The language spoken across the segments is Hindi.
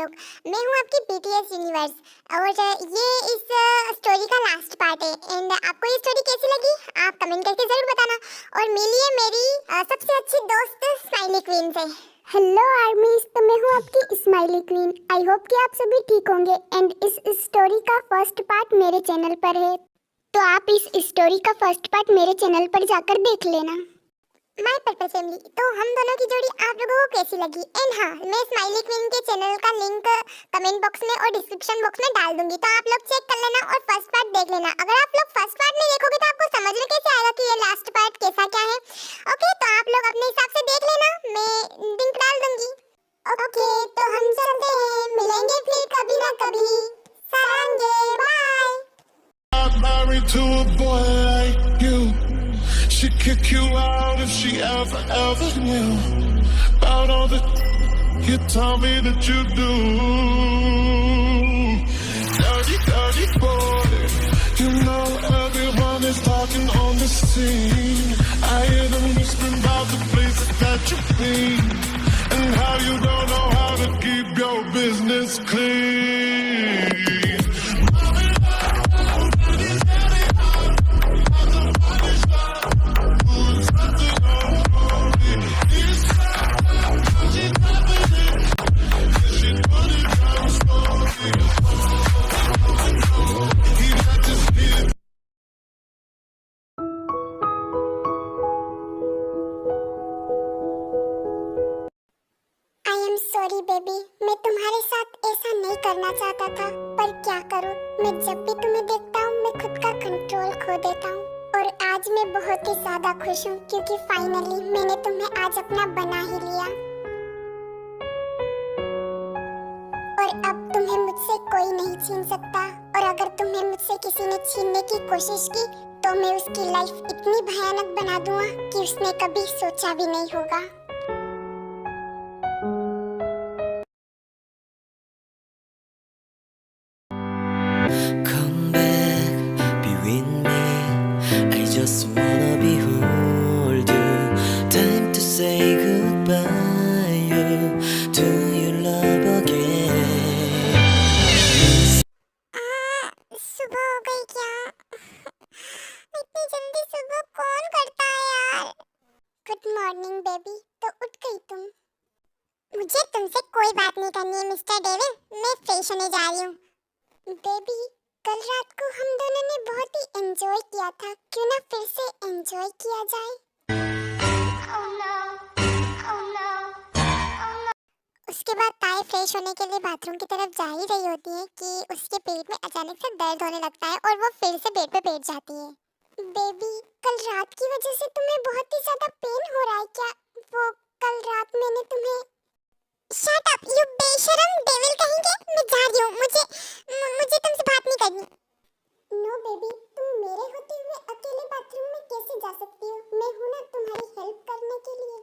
लोग। मैं हूँ आपकी BTS यूनिवर्स और ये इस स्टोरी का लास्ट पार्ट है। एंड आपको ये स्टोरी कैसी लगी आप कमेंट करके जरूर बताना और मिलिए मेरी सबसे अच्छी दोस्त स्माइली क्वीन से। हेलो आर्मीज, तो मैं हूँ आपकी स्माइली क्वीन। आई होप कि आप सभी ठीक होंगे। एंड इस स्टोरी का फर्स्ट पार्ट मेरे चैनल पर है, तो आप इस स्टोरी का फर्स्ट पार्ट मेरे चैनल पर जाकर देख लेना। माय पर्पल फैमिली, तो हम दोनों की जोड़ी आप लोगों को कैसी लगी? एंड हाँ, मैं स्माइली क्वीन के चैनल का लिंक कमेंट बॉक्स में और डिस्क्रिप्शन बॉक्स में डाल दूंगी, तो आप लोग चेक कर लेना और फर्स्ट पार्ट देख लेना। अगर आप लोग फर्स्ट पार्ट नहीं देखोगे तो आपको समझ में कैसे आएगा कि ये लास्ट पार्ट कैसा क्या है। ओके, तो आप लोग अपने हिसाब से देख लेना, मैं लिंक डाल दूंगी। ओके, तो हम चलते हैं, मिलेंगे फिर कभी ना कभी। सारंगे, bye. I'm married to a boy like you. She'd kick you out if she ever knew about all the you tell me that you do. Dirty boy, you know everyone is talking on the scene. I hear them whispering about the places that you've been and how you don't know how to keep your business clean. Sorry baby, मैं तुम्हारे साथ ऐसा नहीं करना चाहता था, पर क्या करूं, मैं जब भी तुम्हें देखता हूं मैं खुद का कंट्रोल खो देता हूं। और आज मैं बहुत ही ज्यादा खुश हूं क्योंकि फाइनली मैंने तुम्हें आज अपना बना ही लिया। और अब तुम्हें मुझसे कोई नहीं छीन सकता, और अगर तुम्हें मुझसे किसी ने छीनने की कोशिश की तो मैं उसकी लाइफ इतनी भयानक बना दूंगा कि उसने कभी सोचा भी नहीं होगा। Come back, be with me. I just wanna behold you. Time to say goodbye. Do you love again? सुबह हो गई क्या? इतनी जल्दी सुबह कौन करता है यार? गुड मॉर्निंग बेबी, तो उठ गई तुम? मुझे तुमसे कोई बात नहीं करनी है मिस्टर डेविड, मैं फ्रेश होने जा रही हूँ। बेबी, कल रात को हम दोनों ने बहुत ही एंजॉय किया था, क्यों ना फिर से एंजॉय किया जाए? oh no, oh no, oh no. उसके बाद ताई फ्रेश होने के लिए बाथरूम की तरफ जा ही रही होती है कि उसके पेट में अचानक से दर्द होने लगता है और वो फिर से बेड पे बैठ जाती है। बेबी, कल रात की वजह से तुम्हें बहुत ही ज्यादा पेन हो रहा है क्या? वो कल रात मैंने तुम्हें शट अप यू बेशरम डेविल कहेंगे, मैं जा रही हूँ, मुझे तुमसे बात नहीं करनी। नो बेबी, तुम मेरे होते हुए अकेले बाथरूम में कैसे जा सकती हो? मैं हूँ ना तुम्हारी हेल्प करने के लिए।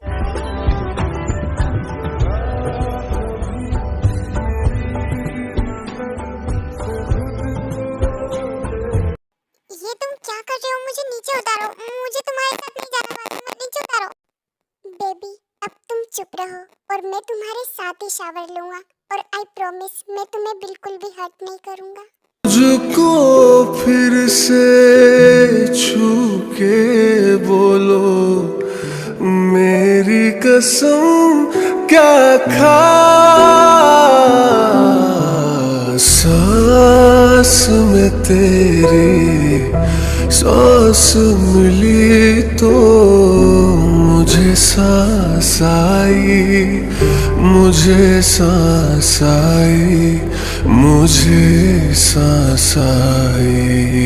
ये तुम क्या कर रहे हो? मुझे नीचे उतारो, मुझे तुम्हारे साथ नहीं जाना बाथरूम में, नीचे उतारो। बेबी, अब तुम चुप रहो और मैं तुम्हारे साथ ही शावर लूंगा, और आई प्रॉमिस मैं तुम्हें बिल्कुल भी हर्ट नहीं करूंगा। मुझको फिर से छू के बोलो, मेरी कसम क्या खास सांस में तेरी सांस मिली तो मुझे सांस आई, मुझे सांस आई, मुझे सांस आई।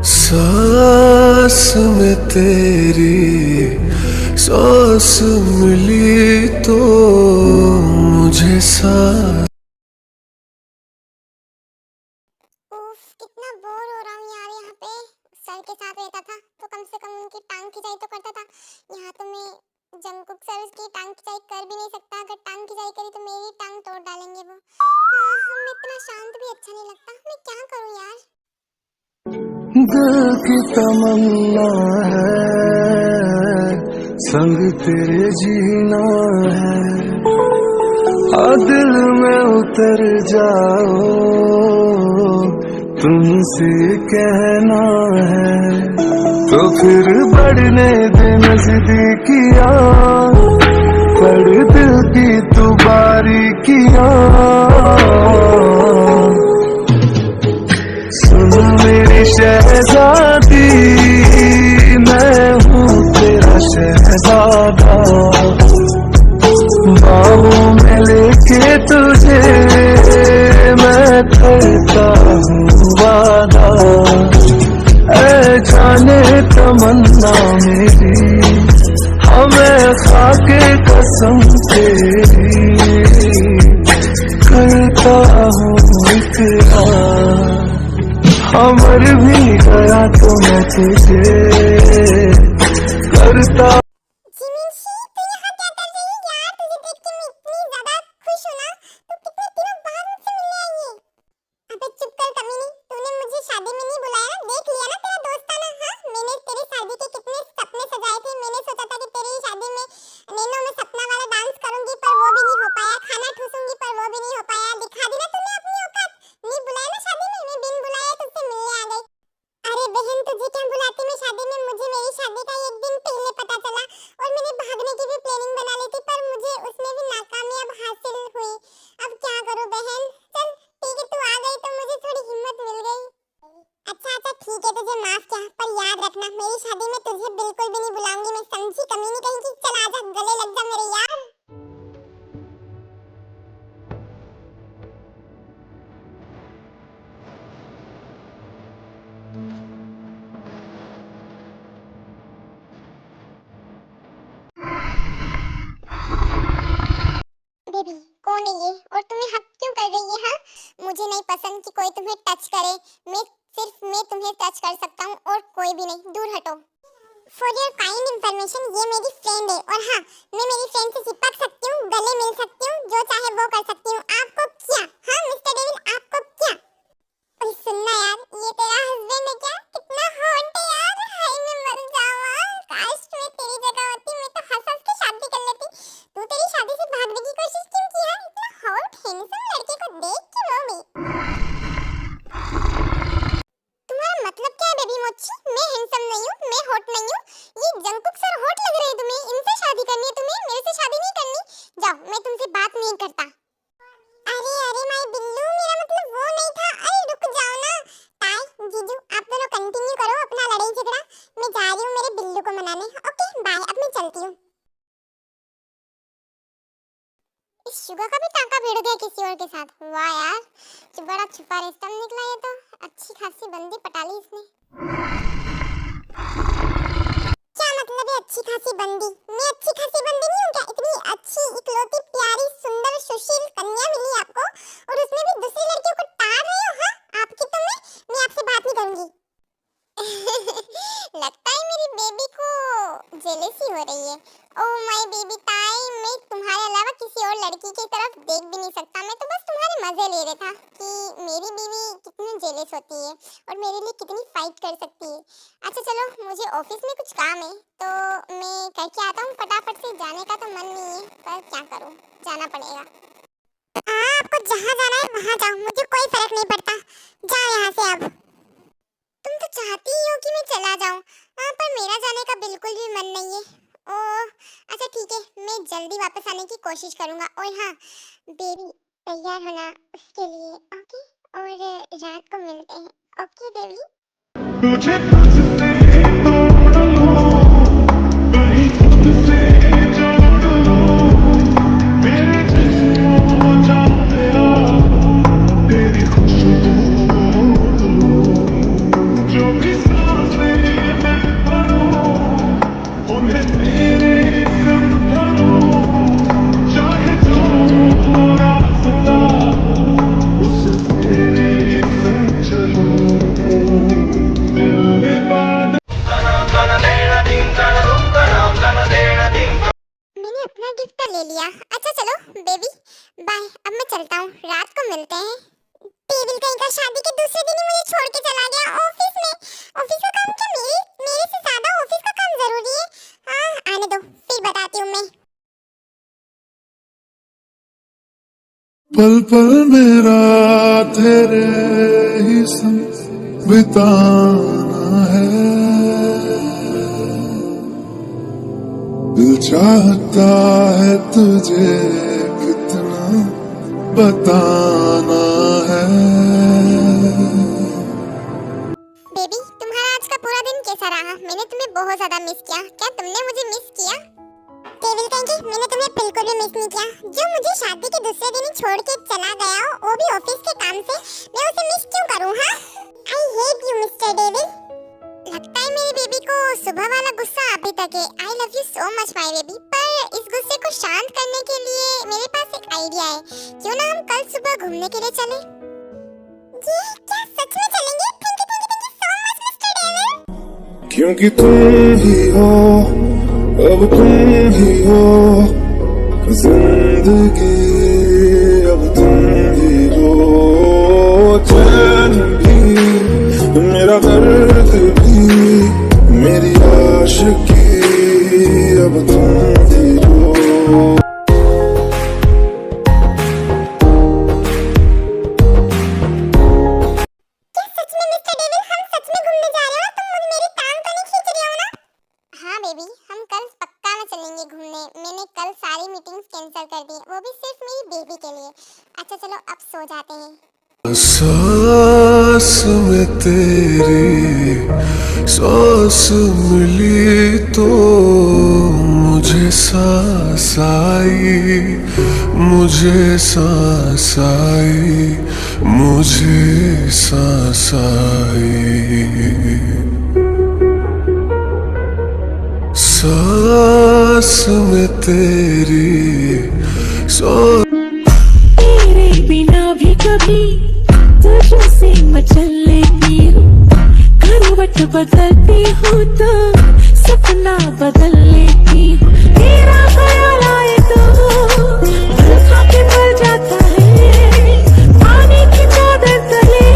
सांस में तेरी सांस मिली तो मुझे सांस। उफ, कितना बोर हो रहा हूँ यार यहाँ पे। सर के साथ रहता था तो कम से कम उनकी टांग खिंचाई तो करता था, यहाँ तो मैं जंगकुक सर की टांग खिंचाई कर भी नहीं सकता। अगर टांग खिंचाई करी तो मेरी टांग तोड़ डालेंगे वो। हमें इतना शांत भी अच्छा नहीं लगता, मैं क्या करूँ यार। दिल की तमन्ना है संग तेरे जीना है, दिल में उतर जाओ तुमसे कहना है, तो फिर बढ़ने दे नजदीकियां, पढ़ दिल की तू बारीकियां, सुन मेरी शहजादी, मैं हूँ तेरा शहजादा, बाहों में लेके तुझे मैं करता हूँ वादा, ऐ जाने तमन्ना मेरी, हमें खाके कसम तेरी, करता हूँ इकरार, मर भी गया तो मैं तुझे करता। जिमिनशी, तू यहाँ क्या कर रही है यार? तुझे देख के मैं इतनी ज्यादा खुश हूँ ना। तू कितने दिनों बाद मुझसे मिलने आई है। अबे चुप कर कमीनी, तूने मुझे शादी में नहीं बुलाया ना? देख लिया ना तेरा दोस्ताना? हाँ, मैंने तेरी शादी के कितने सपने सजाए थे। मैंने सोचा था कि तेरी शादी में नैनो में सपना वाला डांस करूंगी, पर वो भी नहीं हो पाया। खाना ठूसूंगी, पर वो भी नहीं हो पाया। दिखा दी ना तूने अपनी औकात। नहीं बुलाया ना शादी में? मैं बिन बुलाए तुझसे मिलने आ गई। अरे बहन, तुझे क्या बुलाती मैं शादी में? मुझे मेरी शादी का एक दिन पहले पता चला और मैंने भागने की भी प्लानिंग बना ली थी, पर मुझे उसमें भी नाकामयाब हासिल हुई। अब क्या करूं बहन? चल ठीक है, तू आ गई तो मुझे थोड़ी हिम्मत मिल गई। अच्छा ठीक है, तुझे माफ किया, पर याद रखना मेरी शादी में तुझे बिल्कुल भी नहीं बुलाऊंगी मैं, समझी? कमीनी कहीं की। चल आजा, गले लग जा मेरे यार। बेबी, कौन है ये और तुम्हें हक क्यों कर रही है? हाँ, मुझे नहीं पसंद कि कोई तुम्हें टच करे। मैं तुम्हें टच कर सकता हूँ और कोई भी नहीं। दूर हटो। फॉर योर काइंड इंफॉर्मेशन, ये मेरी फ्रेंड है और हाँ, मैं मेरी फ्रेंड से चिपक सकती हूँ, गले मिल सकती हूँ, जो चाहे वो कर सकती हूँ। आपको क्या? हाँ मिस्टर डेविल, आपको क्या? और सुनना यार, ये तेरा हस्बैंड है क्या? कितना हॉट है यार। हाय मैं मर जाऊँ। काश मैं तेरी जगह होती, मैं तो हंस हंस के शादी कर लेती। तू तेरी शादी से भागने की कोशिश क्यों की यार? इतना हॉट हैंडसम लड़के को देख के रो गई। तुम्हारा मतलब क्या है बेबी मोची? मैं हैंडसम नहीं हूँ, मैं हॉट नहीं हूँ। ये जंकुक सर हॉट लग रहे हैं तुम्हें। इनसे शादी करनी है तुम्हें, मेरे से शादी नहीं करनी। जाओ, मैं तुमसे बात नहीं करता। अरे माय बिल्लू, मेरा मतलब वो नहीं था। अरे रुक जाओ ना। ताई जीजू, आप दोनों कंटिन्यू करो अपना लड़ाई झगड़ा। मैं जा रही हूँ मेरे बिल्लू को मनाने। ओके बाय, अब मैं चलती हूँ। इस शुगर का भी टांका भिड़ गया किसी और के साथ। वाह यार, जो बड़ा छुपा रिश्ता निकला। ये तो अच्छी खासी बंदी पटा ली इसने। क्या मतलब है अच्छी खासी बंदी? मैं अच्छी खासी बंदी नहीं हूँ क्या? इतनी अच्छी इकलौती प्यारी सुंदर सुशील कन्या मिली आपको और उसमें भी दूसरी लड़कियों को टार रहे हो? हाँ, आपकी तो मैं आपसे बात नहीं करूंगी। लगता है मेरी बेबी को जेलसी हो रही है। ओह माय बेबी ताई, मैं तुम्हारे अलावा किसी और लड़की की तरफ देख भी नहीं सकता। मैं तो बस तुम्हारे मजे ले रहा था कि मेरी बीवी कितनी जेलस होती है और मेरे लिए कितनी फाइट कर सकती है। अच्छा चलो, मुझे ऑफिस में कुछ काम है तो मैं करके आता हूँ फटाफट से। जाने का तो मन नहीं है, पर क्या करूँ, जाना पड़ेगा। आपको जहाँ जाना है वहाँ जाओ, मुझे कोई फर्क नहीं पड़ता। जाओ यहाँ से अब। तुम तो चाहती ही हो कि मैं चला जाऊं, पर मेरा जाने का बिल्कुल भी मन नहीं है। ओह अच्छा ठीक है, मैं जल्दी वापस आने की कोशिश करूंगा। और हाँ बेबी, तैयार होना उसके लिए। ओके, और रात को मिलते हैं। Okay baby. तुझे तुझसे तोड़ लूं, कहीं तुझसे जोड़ लूं, मेरे जिस्म हो जा तेरा, तेरी खुशबू लूं, जो भी सांसें मैं भरूं, उन्हें तेरे संग भरूं, चाहे जो हो रास्ता, उसे तेरे संग चलूं। मैंने अपना गिफ्ट तो ले लिया। अच्छा चलो बेबी बाय, अब मैं चलता हूँ, रात को मिलते हैं। डेविल कहीं का शादी के दूसरे दिन ही मुझे छोड़ के चला गया ऑफिस में। ऑफिस का काम क्या मेरे मेरे से ज्यादा ऑफिस का काम जरूरी है? हाँ आने दो, मेरा तेरे ही संग बिताना है। दिल चाहता है तुझे कितना बताना है। बेबी, तुम्हारा आज का पूरा दिन कैसा रहा? मैंने तुम्हें बहुत ज्यादा मिस किया। क्या तुमने मुझे मिस किया? डेविल कहेंगे मैंने तुम्हें बिल्कुल भी मिस नहीं किया। जो मुझे शादी के दूसरे दिन ही छोड़ के चला गया हो, वो भी ऑफिस के काम से, मैं उसे मिस क्यों करूं? हाँ, I hate you mister devil. लगता है मेरी बेबी को सुबह वाला गुस्सा अभी तक है। आई love you so much my baby. पर इस गुस्से को शांत करने के लिए मेरे पास एक आइडिया है। क्यों ना हम कल सुबह घूमने के लिए चलें? ये क्या सच में चलेंगे? Thank you so much mister devil. क्योंकि तुम ही हो, अब तुम ही हो जिंदगी, अब तुम ही हो। चैन भी मेरा दर्द भी मेरी आशिकी, अब तुम ही हो। क्या सच में मिस्टर डेविल हम सच में घूमने जा रहे हो? तुम मुझे मेरी टांग तो नहीं खींच रहे हो ना? हाँ बेबी, हम कल पक्का में चलेंगे घूमने। मैंने कल सारी मीटिंग्स कैंसिल कर दी, वो भी सिर्फ मेरी बेबी के लिए। अच्छा चलो अब सो जाते हैं। सांस में तेरी सांस मिली तो मुझे सांस आई, मुझे सांस आई, मुझे सांस आई। सांस में तेरी सांस तेरे बिना भी कभी तुझसे मचल लेती हूँ। करवट बदलती हूँ तो सपना बदल लेती हूँ। तेरा ख्याल आए तो दिल खा के मर जाता है। पानी की चादर तले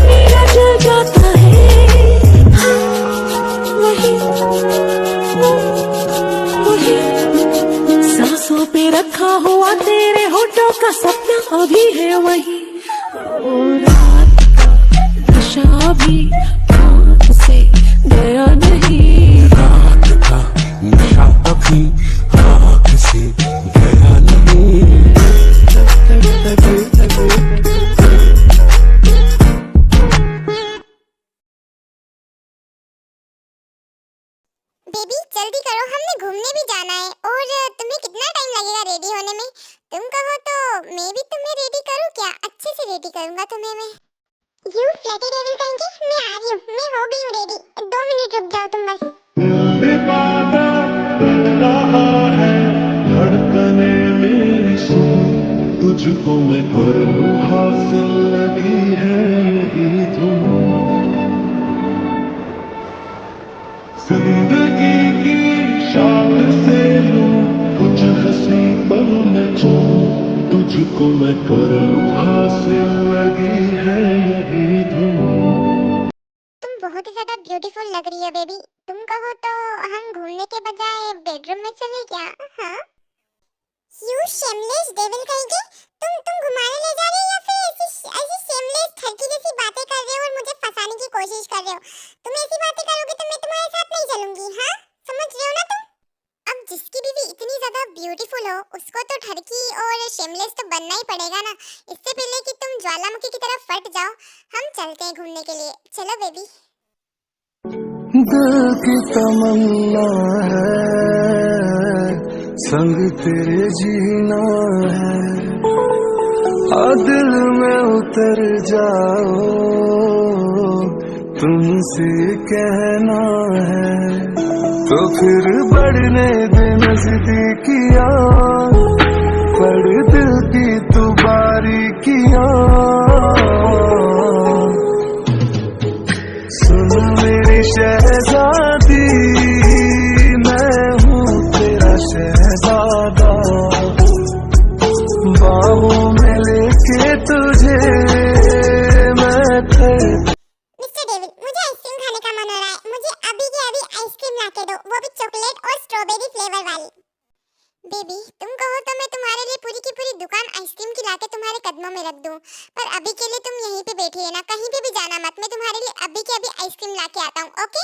मेरा जल जाता है। वही सांसों पे रखा हुआ तेरे होठों का सपना अभी है वही। रात का नशा भी हाथ से गया नहीं। रात का नशा अभी हाथ से गया नहीं। बेबी जल्दी करो, हमने घूमने भी जाना है। और तुम्हें कितना टाइम लगेगा रेडी होने में? तुम कहो तो मैं भी तुम्हें रेडी करूं क्या? अच्छे से रेडी करूंगा तुम्हें मैं। यू फ्लैटी डेविल कहेंगे मैं आ रही हूं, मैं हो गई हूं रेडी। 2 मिनट रुक जाओ तुम बस। दीवाना बन रहा है, धड़कने मेरी सुन, तुझको मैं कर लूं हासिल, लगी है यही धुन। जिंदगी की शाख से लूं कुछ हंसी पल में चूं, तुझको मैं कर लूं हासिल, लगी है यही धुन। तुम बहुत ही ज्यादा ब्यूटीफुल लग रही है बेबी। तुम कहो तो हम घूमने के बजाय बेडरूम में चले क्या? हाँ, यू शेमलेस डेविल कहेंगे तुम घुमाने ले जा रहे हो या फिर ऐसी शेमलेस ठगी जैसी बातें कर रहे हो और मुझे फंसाने की कोशिश कर रहे हो? तुम ऐसी बातें करोगे तो मैं तुम्हारे साथ नहीं चलूंगी। हाँ, समझ रहे हो ना तुम? अब जिसकी बीवी इतनी ज्यादा ब्यूटीफुल हो उसको तो ठगी और शेमलेस तो बनना ही पड़ेगा ना। इससे पहले कि तुम ज्वालामुखी की तरफ फट जाओ, हम चलते हैं घूमने के लिए। चलो बेबी। दिल की तमन्ना है संग तेरे जीना है। आ दिल में उतर जाओ तुमसे कहना है। तो फिर बढ़ने दे नजदीकियां, पढ़ दिल की तू बारीकियां। सुन मेरी शहजादी, मैं हूँ तेरा शहजादा, बाहों में लेके तुझे मैं मिस्टर डेविड, मुझे आइसक्रीम खाने का मन हो रहा है। मुझे अभी के अभी आइसक्रीम ला के दो, वो भी चॉकलेट और स्ट्रॉबेरी फ्लेवर वाली। बेबी तुम कहो तो मैं तुम्हारे लिए पूरी की पूरी दुकान आइसक्रीम की लाके तुम्हारे हूँ, ओके?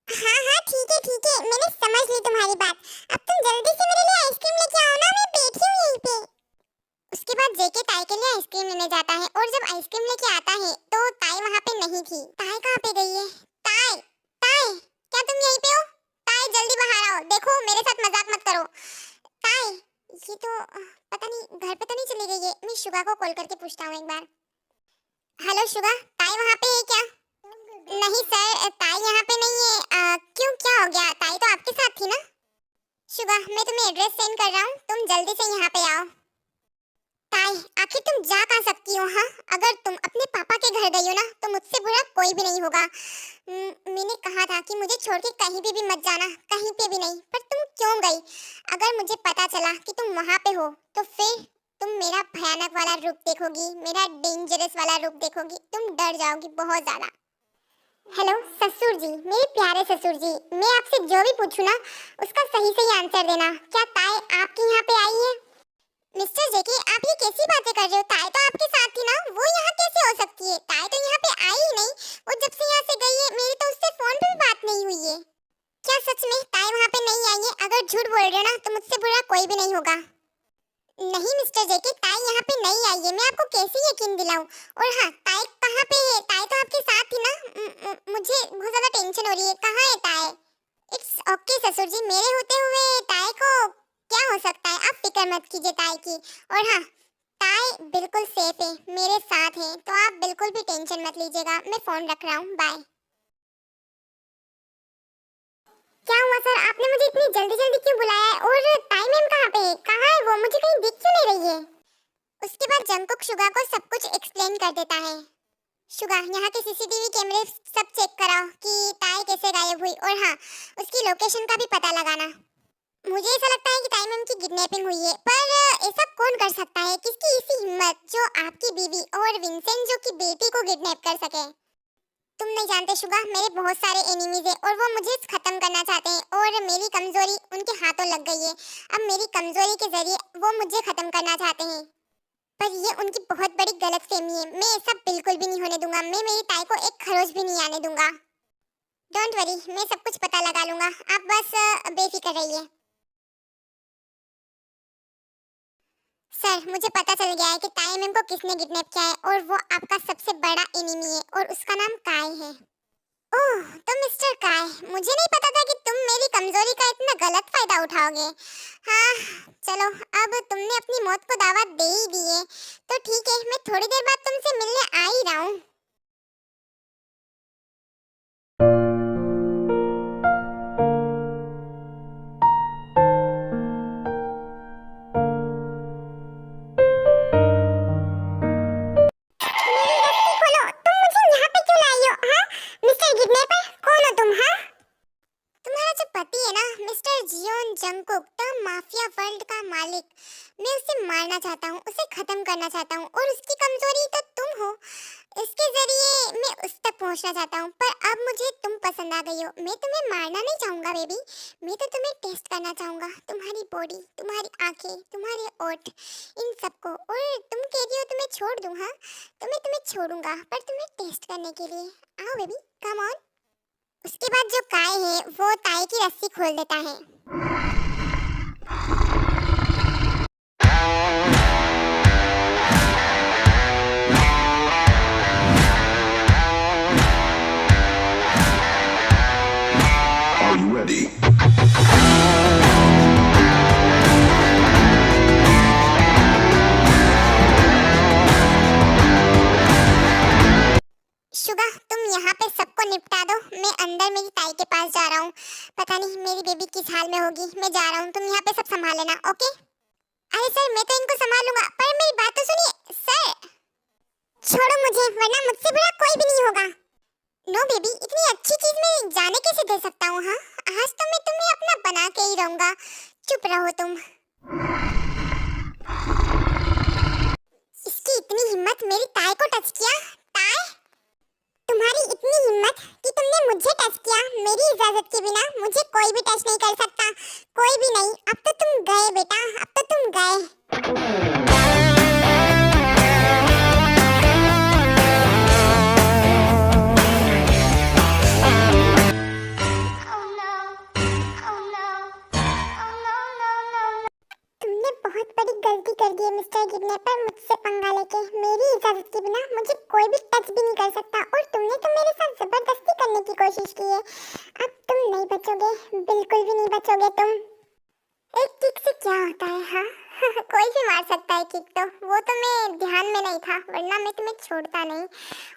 हाँ हाँ ठीक है, मैंने समझ ली तुम्हारी बात। अब तुम जल्दी से मेरे लिए आइसक्रीम लेके आओ ना, मैं बैठी हूँ यहीं पे। उसके बाद जेके ताई के लिए आइसक्रीम लेने जाता है और जब आइसक्रीम लेके आता है तो ताई वहाँ पे नहीं थी। ताई कहाँ पे गई है? ताई, ताई, क्या तुम यहीं पे हो? ताई जल्दी बाहर आओ, देखो मेरे साथ मजाक मत करो। ताई, ये तो पता नहीं घर पे तो नहीं चली गई है। मैं शुगा को कॉल करके पूछता हूँ एक बार। हेलो शुगा, ताई वहाँ पे है क्या? नहीं सर, ताई यहाँ पे नहीं है। क्यों, क्या हो गया? ताई तो आपके साथ थी ना? शुगा, मैं तुम्हें एड्रेस सेंड कर रहा हूँ, तुम जल्दी से यहाँ पे आओ। ताई, आखिर तुम जा कहाँ सकती हो? हाँ, अगर तुम अपने पापा के घर गई हो ना तो मुझसे बुरा कोई भी नहीं होगा। मैंने कहा था कि मुझे छोड़ के कहीं भी मत जाना, कहीं पे भी नहीं, पर तुम क्यों गई? अगर मुझे पता चला कि तुम वहाँ पे हो तो फिर तुम मेरा भयानक वाला रूप देखोगी, मेरा डेंजरस वाला रूप देखोगी, तुम डर जाओगी बहुत ज्यादा। हेलो ससुर जी, मेरे प्यारे ससुर जी, मैं आपसे जो भी पूछूं ना उसका सही सही आंसर देना। क्या ताई आपके यहाँ पे आई है? मिस्टर जेके, आप ये कैसी बातें कर रहे हो? ताई तो आपके साथ थी ना, वो यहाँ कैसे हो सकती है? ताई तो यहाँ पे आई ही नहीं, वो जब से यहाँ से गई है मेरी तो उससे फोन पे भी बात नहीं हुई है। क्या सच में ताई वहाँ पे नहीं आई है? अगर झूठ बोल रहे हो ना तो मुझसे बुरा कोई भी नहीं होगा। नहीं मिस्टर जेके, ताई यहाँ पे नहीं आई है, मैं आपको कैसे यकीन दिलाऊं? और हाँ, ताई कहाँ पे है? ताई तो आपके साथ थी ना। मुझे बहुत ज्यादा टेंशन हो रही है, कहाँ है ताई? इट्स ओके ससुर जी, मेरे होते हुए ताई को क्या हो सकता है, आप फिक्र मत कीजिए ताई की। और हाँ, ताई बिल्कुल सेफ है, मेरे साथ है, तो आप बिल्कुल भी टेंशन मत लीजिएगा। मैं फोन रख रहा हूँ, बाय। क्या हुआ सर, आपने मुझे इतनी जल्दी जल्दी क्यों बुलाया है? और ताई मैम कहाँ पे है? कहाँ है वो? मुझे कहीं दिख क्यों नहीं रही है? उसके बाद जंगकुक शुगा को सब कुछ एक्सप्लेन कर देता है। शुगा, यहाँ के सीसीटीवी कैमरे सब चेक कराओ कि ताई कैसे गायब हुई, और हाँ, उसकी लोकेशन का भी पता लगाना। मुझे ऐसा लगता है कि ताई मैम की किडनैपिंग हुई है, पर ऐसा कौन कर सकता है? किसकी ऐसी हिम्मत जो आपकी बीवी और विंसेंट जो की बेटी को किडनैप कर सके? तुम नहीं जानते शुगा, मेरे बहुत सारे एनिमीज हैं और वो मुझे खत्म करना चाहते हैं, और मेरी कमजोरी उनके हाथों लग गई है। अब मेरी कमजोरी के जरिए वो मुझे खत्म करना चाहते हैं, पर ये उनकी बहुत बड़ी गलतफहमी है। मैं ऐसा बिल्कुल भी नहीं होने दूंगा। मैं मेरी ताई को एक खरोच भी नहीं आने दूंगा। डोंट वरी, मैं सब कुछ पता लगा लूंगा, आप बस बेफिक्र रहिए। सर, मुझे पता चल गया है कि ताई मैम को किसने किडनैप किया है, और वो आपका सबसे बड़ा एनिमी है और उसका नाम काय है। ओह, तो मिस्टर काय, मुझे नहीं पता था कि तुम मेरी कमजोरी का इतना गलत फायदा उठाओगे। हाँ चलो, अब तुमने अपनी मौत को दावत दे ही दी है तो ठीक है, मैं थोड़ी देर बाद तुमसे मिलने आ ही रहा हूँ। जंगकुक, द माफिया वर्ल्ड का मालिक, मैं उसे मारना चाहता हूँ, उसे खत्म करना चाहता हूँ, और उसकी कमजोरी तो तुम हो। इसके जरिए मैं उस तक पहुँचना चाहता हूँ, पर अब मुझे तुम पसंद आ गई हो। मैं तुम्हें मारना नहीं चाहूँगा बेबी, मैं तो तुम्हें टेस्ट करना चाहूँगा, तुम्हारी बॉडी, तुम्हारी आंखें, तुम्हारे ओठ, इन सबको। और तुम कह रही हो तुम्हें छोड़ दूँ? हाँ, तो मैं तुम्हें छोड़ूंगा, पर तुम्हें टेस्ट करने के लिए। आओ बेबी, कम ऑन। उसके बाद जो काय है वो ताई की रस्सी खोल देता है। Are you ready? शुगा, तुम यहाँ पे सबको निपटा दो, मैं अंदर मेरी ताई के पास जा रहा हूँ। पता नहीं मेरी बेबी किस हाल में होगी, मैं जा रहा हूँ, तुम यहाँ पे सब संभाल लेना, ओके? अरे सर, मैं तो इनको संभाल लूंगा, पर मेरी बात तो सुनिए। सर छोड़ो मुझे, वरना मुझसे बुरा कोई भी नहीं होगा। नो बेबी, इतनी अच्छी चीज मैं जाने कैसे दे सकता हूँ? हाँ, आज तो मैं तुम्हें अपना बना के ही रहूंगा, चुप रहो तुम। इसकी इतनी हिम्मत, मेरी ताई को टच किया। ताई, तुम्हारी इतनी हिम्मत कि तुमने मुझे टच किया मेरी इजाजत के बिना? मुझे कोई भी टच नहीं कर सकता, कोई भी नहीं। अब तो तुम गए बेटा, अब तो तुम गए। के मेरी इजाजत के बिना मुझे कोई भी टच भी नहीं कर सकता, और तुमने तो मेरे साथ जबरदस्ती करने की कोशिश की है। अब तुम नहीं बचोगे, बिल्कुल भी नहीं बचोगे तुम। एक किक से क्या होता है, हाँ? कोई भी मार सकता है किक, तो वो तो मैं ध्यान में नहीं था, वरना मैं तुम्हें छोड़ता नहीं।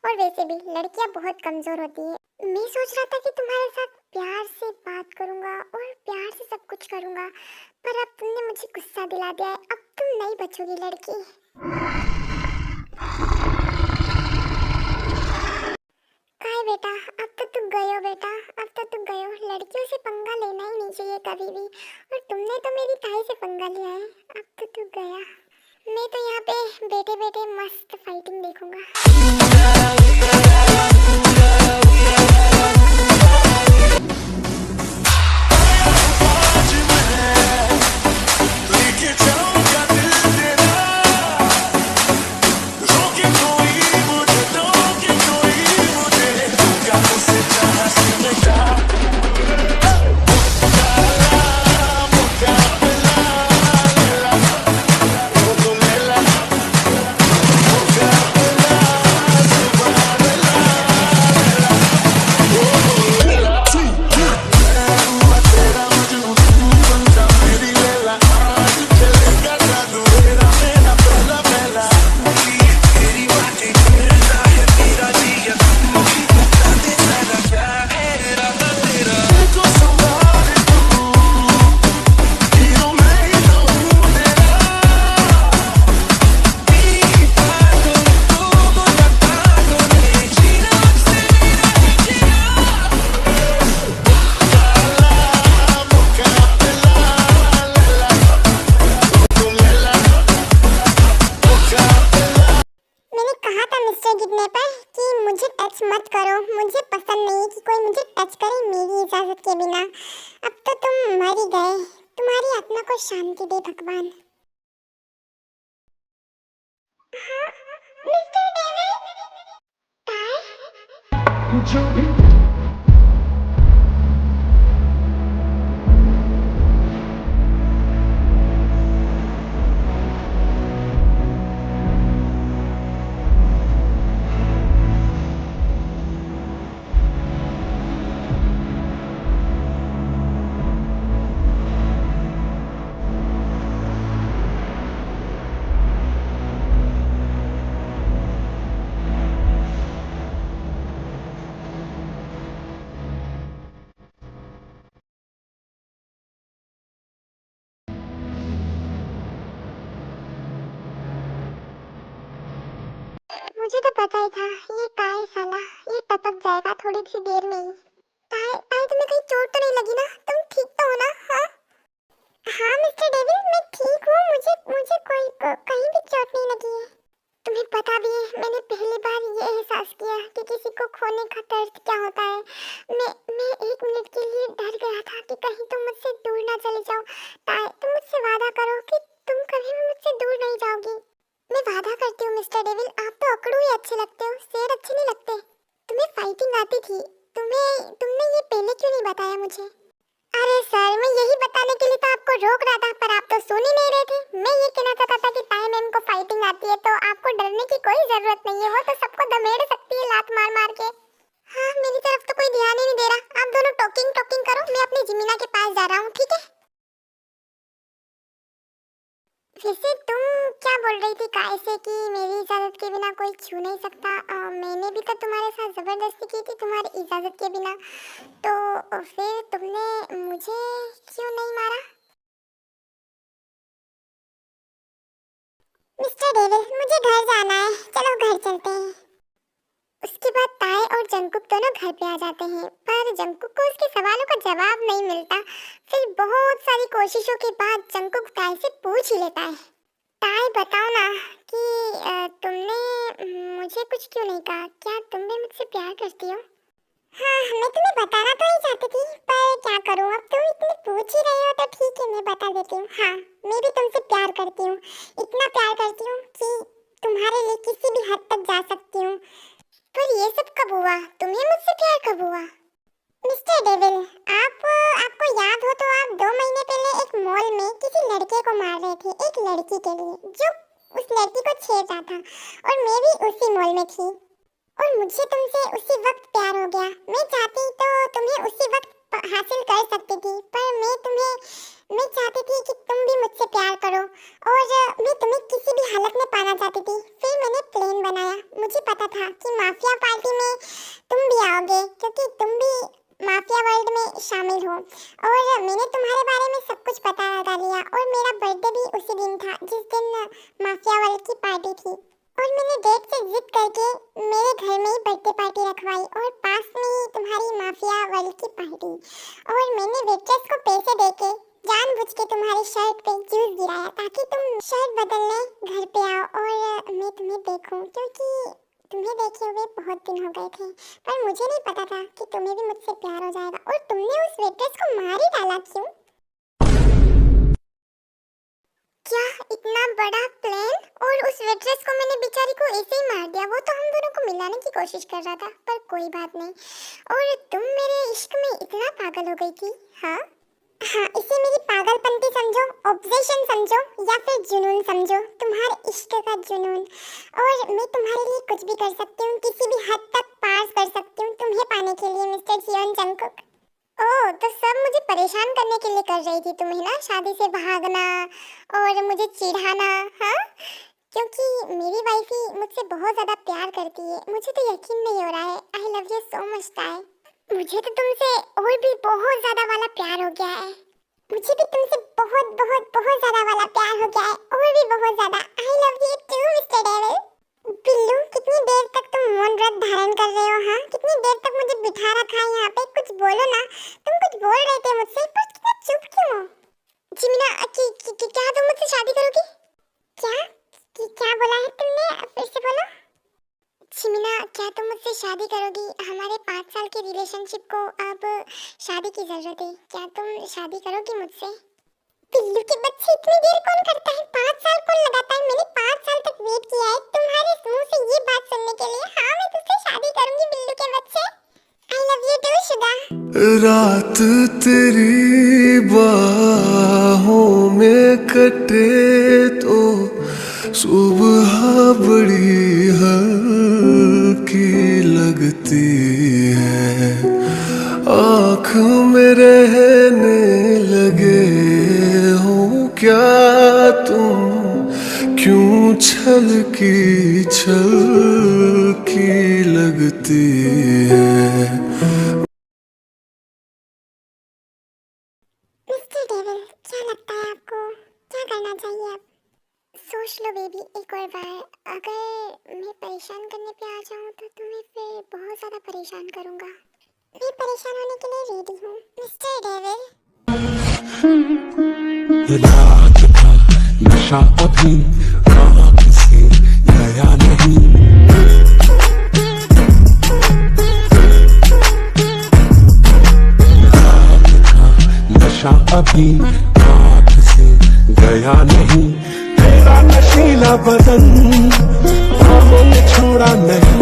और वैसे भी लड़कियां बहुत कमजोर होती है। मैं सोच रहा था कि तुम्हारे साथ प्यार से बात करूंगा और प्यार से सब कुछ करूंगा, पर अब तुमने मुझे गुस्सा दिला दिया है। अब तुम नहीं बचोगी लड़की। काय बेटा, अब तो तुम गए हो बेटा, अब तो तुम गए हो। लड़कियों से पंगा लेना ही नहीं चाहिए कभी भी, और तुमने तो मेरी ताई से पंगा लिया है। अब तो तू गया, मैं तो यहाँ पे बैठे बैठे मस्त फाइटिंग देखूंगा। लेके जाऊंगा दिल तेरा, रोके कोई मुझे, रोके कोई मुझे, क्या मुझसे चाहा सीनेगा। मुझे टच मत करो, मुझे पसंद नहीं है कि कोई मुझे टच करे मेरी इजाजत के बिना। अब तो तुम मर ही गए, तुम्हारी आत्मा को शांति दे भगवान। हाँ, मिस्टर डेविड, काय? मुझे तो पता ही था ये काय साला, ये टपक जाएगा थोड़ी सी देर में ही। ताई ताई, तुम्हें कहीं चोट तो नहीं लगी ना? तुम ठीक तो हो ना? हाँ हाँ मिस्टर डेविल, मैं ठीक हूँ। मुझे मुझे कहीं भी चोट नहीं लगी है। तुम्हें पता भी है, मैंने पहली बार ये एहसास किया कि किसी को खोने का दर्द क्या होता है। मैं 1 मिनट के लिए डर गया था कि कहीं तुम मुझसे दूर ना चले जाओ। ताई, तुम मुझसे वादा करो कि तुम कभी भी मुझसे दूर नहीं जाओगी। मैं वादा करती हूँ मिस्टर डेविल, आप तो अकड़ू ही अच्छे लगते हो, शेर अच्छे नहीं लगते। तुम्हें फाइटिंग आती थी, तुमने ये पहले क्यों नहीं बताया मुझे? अरे सर, मैं यही बताने के लिए तो आपको रोक रहा था, पर आप तो सुन ही नहीं रहे थे। मैं ये कहना चाहता था कि ताई मैम को फाइटिंग आती है, तो आपको डरने की कोई जरूरत नहीं है। वो तो सबको दमेड़ सकती है लात मार मार के। हाँ, मेरी तरफ तो कोई ध्यान ही नहीं दे रहा। आप दोनों टॉकिंग करो, मैं अपनी जिमीना के पास जा रहा हूँ, ठीक है? वैसे तुम क्या बोल रही थी काय से कि मेरी इजाजत के बिना कोई छू नहीं सकता? मैंने भी तो तुम्हारे साथ जबरदस्ती की थी तुम्हारी इजाजत के बिना, तो फिर तुमने मुझे क्यों नहीं मारा? मिस्टर डेविल, मुझे घर जाना है, चलो घर चलते हैं। उसके बाद ताई और जंकुक दोनों घर पे आ जाते हैं, पर जंकुक को उसके सवालों का जवाब नहीं मिलता। फिर बहुत सारी कोशिशों के बाद जंकुक ताई से पूछ ही लेता है, ताई बताओ ना कि तुमने मुझे कुछ क्यों नहीं कहा? क्या तुम भी मुझसे प्यार करती हो? हाँ, मैं तुम्हें बताना तो नहीं चाहती थी, पर क्या करूँ, अब तुम इतनी पूछ ही रही हो तो ठीक है, मैं बता देती हूँ। हाँ, मैं भी तुमसे प्यार करती हूँ, इतना प्यार करती हूँ कि तुम्हारे लिए किसी भी हद तक जा सकती हूँ। पर ये सब कब हुआ? तुम्हें मुझसे प्यार कब हुआ? मिस्टर डेविल, आपको याद हो तो आप 2 महीने पहले एक मॉल में किसी लड़के को मार रहे थे, एक लड़की के लिए, जो उस लड़की को छेड़ रहा था और मैं भी उसी मॉल में थी और मुझे तुमसे उसी वक्त प्यार हो गया। मैं चाहती तो तुम्हें उसी वक्त हासिल कर सकती थी, पर मैं चाहती थी कि तुम भी मुझसे प्यार करो और मैं तुम्हें किसी भी हालत में पाना चाहती थी। फिर मैंने प्लान बनाया। मुझे पता था कि माफिया पार्टी में तुम भी आओगे क्योंकि तुम भी माफिया वर्ल्ड में शामिल हो और मैंने तुम्हारे बारे में सब कुछ पता लगा लिया और मेरा बर्थडे भी उसी दिन था जिस दिन माफिया वर्ल्ड की पार्टी थी और मैंने डेट से जिद करके मेरे घर में ही बर्थडे पार्टी रखवाई और पास में ही तुम्हारी माफिया वर्ल्ड की पार्टी और मैंने वेट्रेस को पैसे देके जानबूझ के तुम्हारी शर्ट पे जूस गिराया ताकि तुम शर्ट बदलने घर पे आओ और मैं तुम्हें देखूं क्योंकि तुम्हें देखे हुए बहुत दिन हो गए थे। पर मुझे नहीं पता था कि तुम्हें भी मुझसे प्यार हो जाएगा और तुमने उस वेट्रेस को मार ही डाला। क्यों? क्या इतना बड़ा प्लान? और उस वेट्रेस को मैंने बेचारी को ऐसे ही मार दिया। वो तो हम दोनों को मिलाने की कोशिश कर रहा था, पर कोई बात नहीं। और तुम मेरे इश्क में इतना पागल हो गई थी। हाँ, इसे मेरी पागलपंती समझो, ऑब्सेशन समझो या फिर जुनून समझो, तुम्हारे इश्क का जुनून। और मैं तुम्हारे लिए कुछ भी कर सकती हूँ, किसी भी हद तक पास कर सकती हूँ तुम्हें पाने के लिए मिस्टर जियोन जंगकुक। ओह, तो सब मुझे परेशान करने के लिए कर रही थी तुम्हें ना, शादी से भागना और मुझे चिढ़ाना। हाँ, क्योंकि मेरी वाइफी मुझसे बहुत ज़्यादा प्यार करती है। मुझे तो यकीन नहीं हो रहा है। आई लव यू सो मच ताई। मुझे तो तुमसे और भी बहुत ज़्यादा वाला प्यार हो गया है। मुझे भी तुमसे बहुत बहुत बहुत ज़्यादा वाला प्यार हो गया है और भी बहुत ज़्यादा। I love you too mister Devil. Billu, कितनी देर तक तुम मौन व्रत धारण कर रहे हो? हाँ, कितनी देर तक मुझे बिठा रखा है यहाँ पे? कुछ बोलो ना। तुम कुछ बोल रहे थे मुझसे, पर कितना चुप क्यों हो? जिमिना, क्या तुम मुझसे शादी करोगी? क्या बोला है तुमने? फिर से बोलो। जिमिना, क्या तुम मुझसे शादी करोगी? हमारे 5 साल के रिलेशनशिप को अब शादी की जरूरत है। क्या तुम शादी करोगी मुझसे? बिल्लू के बच्चे, इतनी देर कौन करता है? 5 साल कौन लगाता है? मैंने 5 साल तक वेट किया है तुम्हारे मुंह से ये बात सुनने के लिए। हाँ, मैं तुझसे शादी करूंगी बिल्लू के बच्चे। आई लव यू टू शुदा। रात तेरी बाहों में कटे तो सुबह बड़ी हल्की लगती है। आँख में रहने लगे हो क्या तुम? क्यों छलकी लगती है? मिस्टर डेविल, क्या लगता है आपको? क्या करना चाहिए अब? सोच लो बेबी एक और बार। अगर मैं परेशान करने पे आ जाऊँ तो तुम्हें फिर बहुत ज़्यादा परेशान करूँगा। मैं परेशान होने के लिए रेडी हूँ मिस्टर डेविल। रात का नशा अभी आँख से गया नहीं। रात का नशा अभी आँख से गया नहीं। तेरा नशीला बदन आँखों ने छोड़ा नहीं।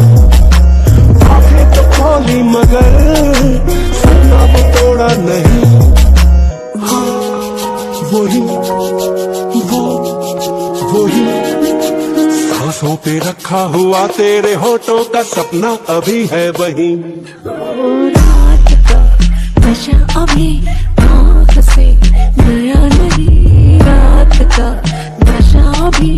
आँखें तो खोली मगर सपना वो तोड़ा नहीं। वही सांसों पे रखा हुआ तेरे होठों का सपना अभी है वही। रात का नशा अभी आँख से गया नहीं। रात का नशा अभी